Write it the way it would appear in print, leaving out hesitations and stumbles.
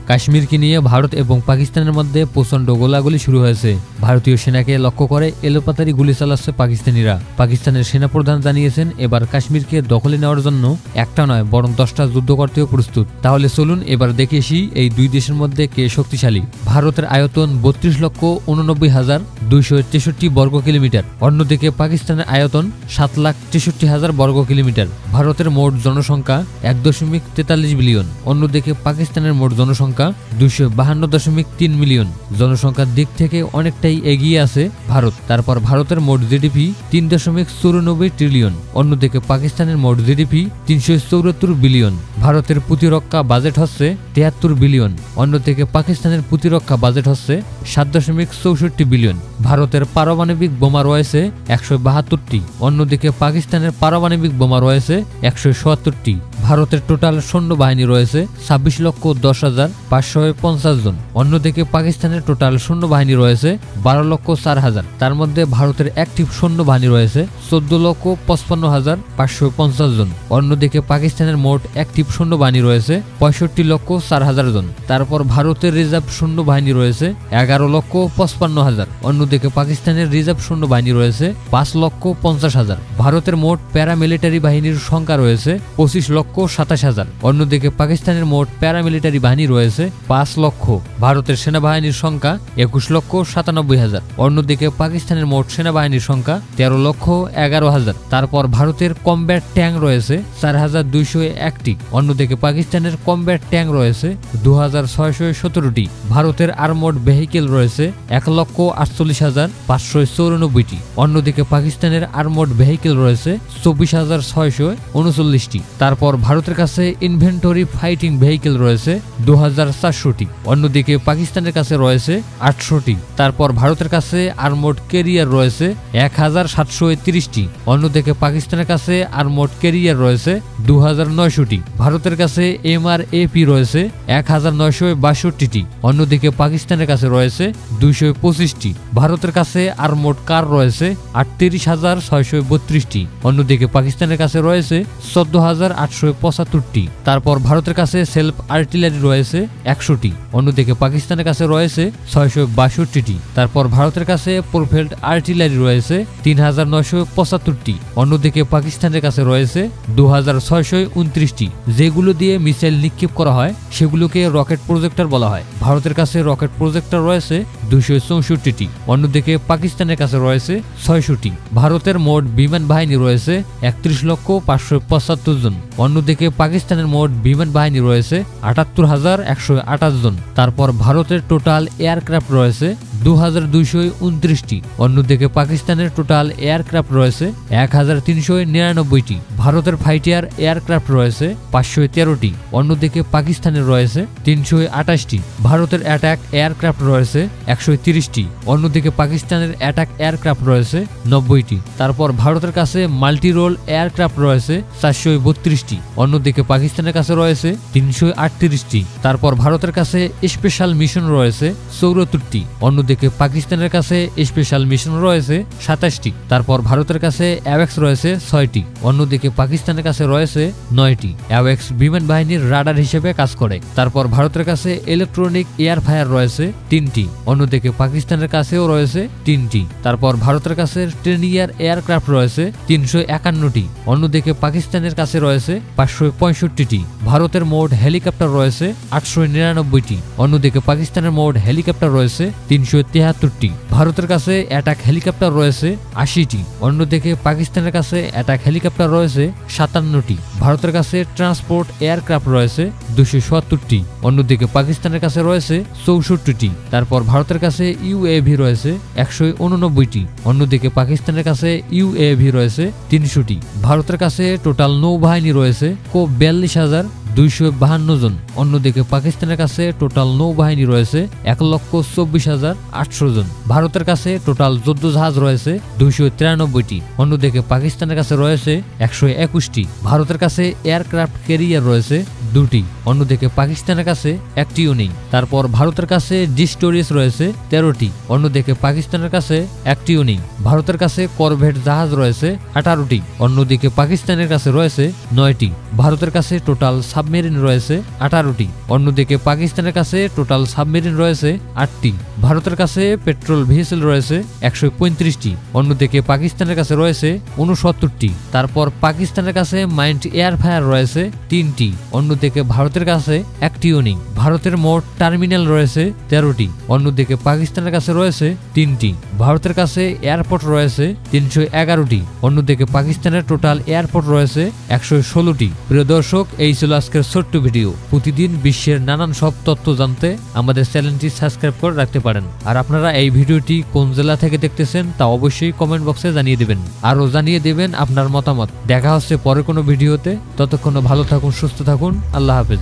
কাশ্মীরকে নিয়ে ভারত এবং পাকিস্তানের মধ্যে প্রচণ্ড গোলাগুলি শুরু হয়েছে। ভারতীয় সেনাকে লক্ষ্য করে এলোপাতাড়ি গুলি চালাচ্ছে পাকিস্তানিরা। পাকিস্তানের সেনাপ্রধান জানিয়েছেন এবার কাশ্মীরকে দখলে নেওয়ার জন্য একটা নয় বরং 10টা যুদ্ধ করতেও প্রস্তুত। তাহলে চলুন এবার দেখে আসি এই দুই দেশের মধ্যে কে শক্তিশালী। ভারতের আয়তন 32,89,263 বর্গ কিলোমিটার, অন্যদিকে পাকিস্তানের আয়তন 7,63,000 বর্গ কিলোমিটার। ভারতের মোট জনসংখ্যা 1.43 বিলিয়ন, অন্যদিকে পাকিস্তানের মোট জনসংখ্যা 252.3 মিলিয়ন। জনসংখ্যার দিক থেকে অনেকটাই এগিয়ে আছে ভারত। তারপর ভারতের মোট জিডিপি 3.94 ট্রিলিয়ন, অন্যদিকে পাকিস্তানের মোট জিডিপি 374 বিলিয়ন। ভারতের প্রতিরক্ষা বাজেট হচ্ছে 73 বিলিয়ন, অন্যদিকে পাকিস্তানের প্রতিরক্ষা বাজেট হচ্ছে 7.64 বিলিয়ন। ভারতের পারমাণবিক বোমা রয়েছে 172টি, অন্যদিকে পাকিস্তানের পারমাণবিক বোমা রয়েছে 177টি। ভারতের টোটাল সৈন্যবাহিনী রয়েছে 26,10,550 জন, অন্যদিকে পাকিস্তানের টোটাল সৈন্যবাহিনী রয়েছে 12,04,000। তার মধ্যে ভারতের অ্যাক্টিভ সৈন্যবাহিনী রয়েছে 14,55,550 জন, অন্যদিকে পাকিস্তানের মোট অ্যাক্টিভ সৈন্যবাহিনী রয়েছে 65,04,000 জন। তারপর ভারতের রিজার্ভ সৈন্যবাহিনী রয়েছে 11,55,000, অন্যদিকে পাকিস্তানের রিজার্ভ সৈন্যবাহিনী রয়েছে 5,50,000। ভারতের মোট প্যারামিলিটারি বাহিনীর সংখ্যা রয়েছে 25,27,000, অন্যদিকে পাকিস্তানের মোট প্যারামিলিটারি বাহিনী রয়েছে 5 লক্ষ। ভারতের সেনাবাহিনীর সংখ্যা 21,97,000, অন্যদিকে পাকিস্তানের মোট সেনাবাহিনীর সংখ্যা 13,11,000। তারপর ভারতের কমব্যাট ট্যাঙ্ক রয়েছে 4,201টি, অন্যদিকে পাকিস্তানের কমব্যাট ট্যাঙ্ক রয়েছে 2,617টি। ভারতের আর্মড ভেহিকেল রয়েছে 1,48,594টি, অন্যদিকে পাকিস্তানের আর্মড ভেহিকেল রয়েছে 24,639টি। তারপর ভারতের কাছে ইনভেন্টরি ফাইটিং ভেহিকেল রয়েছে 2,400টি, অন্যদিকে পাকিস্তানের কাছে রয়েছে 800টি। তারপর ভারতের কাছে আর্মড ক্যারিয়ার রয়েছে 1,731টি, অন্যদিকে পাকিস্তানের কাছে আর্মড ক্যারিয়ার রয়েছে 2,900টি। ভারতের কাছে MRAP রয়েছে 1,962টি, অন্যদিকে পাকিস্তানের কাছে রয়েছে 225টি। ভারতের কাছে আর্মড কার রয়েছে 38,632টি, অন্যদিকে পাকিস্তানের কাছে রয়েছে 14,875টি। তারপর ভারতের কাছে সেলফ আর্টিলারি রয়েছে 100টি, অন্যদিকে পাকিস্তানের কাছে রয়েছে 662টি। তারপর ভারতের কাছে প্রোফেল্ড আর্টিলারি রয়েছে 3,975টি, অন্যদিকে পাকিস্তানের কাছে রয়েছে 2,629টি। যেগুলো দিয়ে মিসাইল নিক্ষেপ করা হয় সেগুলোকে রকেট প্রজেক্টর বলা হয়। ভারতের কাছে রকেট প্রজেক্টর রয়েছে 264টি, অন্যদিকে পাকিস্তানের কাছে রয়েছে 600টি। ভারতের মোট বিমান বাহিনী রয়েছে 31,575 জন, অন্যদিকে পাকিস্তানের মোট বিমান বাহিনী রয়েছে 78,128 জন। তারপর ভারতের টোটাল এয়ারক্রাফট রয়েছে 2,229টি, অন্যদিকে পাকিস্তানের টোটাল এয়ারক্রাফট রয়েছে 1,399টি। ভারতের ফাইটার এয়ারক্রাফট রয়েছে 513টি, অন্যদিকে পাকিস্তানের রয়েছে 328টি। ভারতের অ্যাটাক এয়ারক্রাফট রয়েছে 130টি, অন্যদিকে পাকিস্তানের অ্যাটাক এয়ারক্রাফট রয়েছে 90টি। তারপর ভারতের কাছে মাল্টি রোল এয়ারক্রাফট রয়েছে 432টি, অন্যদিকে পাকিস্তানের কাছে রয়েছে 338টি। তারপর ভারতের কাছে স্পেশাল মিশন রয়েছে 74টি, অন্যদিকে পাকিস্তানের কাছে স্পেশাল মিশন রয়েছে 27টি। তারপর ভারতের কাছে অ্যাওয়াক্স রয়েছে 6টি, অন্যদিকে পাকিস্তানের কাছে রয়েছে 9টি। অ্যাওয়াক্স বিমান বাহিনীর রাডার হিসেবে কাজ করে। তারপর ভারতের কাছে ইলেকট্রনিক এয়ারফায়ার রয়েছে 3টি, অন্যদিকে পাকিস্তানের কাছেও রয়েছে 3টি। তারপর ভারতের কাছে ট্রেনিয়ার এয়ারক্রাফট রয়েছে 351টি, অন্যদিকে পাকিস্তানের কাছে রয়েছে 565টি। ভারতের মোট হেলিকপ্টার রয়েছে 899টি, অন্যদিকে পাকিস্তানের মোট হেলিকপ্টার রয়েছে 373টি। ভারতের কাছে অ্যাটাক হেলিকপ্টার রয়েছে 80টি, অন্যদিকে পাকিস্তানের কাছে অ্যাটাক হেলিকপ্টার রয়েছে 57টি। ভারতের কাছে ট্রান্সপোর্ট এয়ারক্রাফট রয়েছে 270টি, অন্যদিকে পাকিস্তানের কাছে রয়েছে 64টি। তারপর ভারতের কাছে ইউএভি রয়েছে 189টি, অন্যদিকে পাকিস্তানের কাছে ইউএভি রয়েছে 300টি। ভারতের কাছে টোটাল নৌবাহিনী রয়েছে 42,252 জন, অন্যদিকে পাকিস্তানের কাছে টোটাল নৌবাহিনী রয়েছে 1,24,800 জন। ভারতের কাছে টোটাল যুদ্ধ জাহাজ রয়েছে 293টি, অন্যদিকে পাকিস্তানের কাছে রয়েছে 121টি। ভারতের কাছে এয়ারক্রাফট ক্যারিয়ার রয়েছে 2টি, অন্যদিকে পাকিস্তানের কাছে একটিও নেই। তারপর ভারতের কাছে ডিস্টোরিয়াস রয়েছে 13টি, অন্যদিকে পাকিস্তানের কাছে একটিও নেই। ভারতের কাছে করভেট জাহাজ রয়েছে 18টি, অন্যদিকে পাকিস্তানের কাছে রয়েছে 9টি। ভারতের কাছে টোটাল সাবমেরিন রয়েছে 18টি। অন্যদিকে পাকিস্তানের কাছে টোটাল সাবমেরিন রয়েছে 8টি। ভারতের কাছে পেট্রোল ভেসেল রয়েছে 135টি। অন্যদিকে পাকিস্তানের কাছে রয়েছে 69টি। তারপর পাকিস্তানের কাছে মাইন্ড এয়ারফায়ার রয়েছে 3টি। অন্যদিকে ভারতের কাছে একটিও নেই। ভারতের মোট টার্মিনাল রয়েছে 13টি। অন্যদিকে পাকিস্তানের কাছে রয়েছে 3টি। ভারতের কাছে এয়ারপোর্ট রয়েছে 311টি। অন্যদিকে পাকিস্তানের টোটাল এয়ারপোর্ট রয়েছে 116টি। প্রিয় দর্শক, এই ছিল আজকের ছোট্ট ভিডিও। প্রতিদিন বিশ্বের নানান সব তথ্য জানতে আমাদের চ্যানেলটি সাবস্ক্রাইব করে রাখতে পারেন। আর আপনারা এই ভিডিওটি কোন জেলা থেকে দেখতেছেন তা অবশ্যই কমেন্ট বক্সে জানিয়ে দেবেন। আরও জানিয়ে দেবেন আপনার মতামত। দেখা হচ্ছে পরে কোনো ভিডিওতে। ততক্ষণ ভালো থাকুন, সুস্থ থাকুন। আল্লাহ হাফেজ।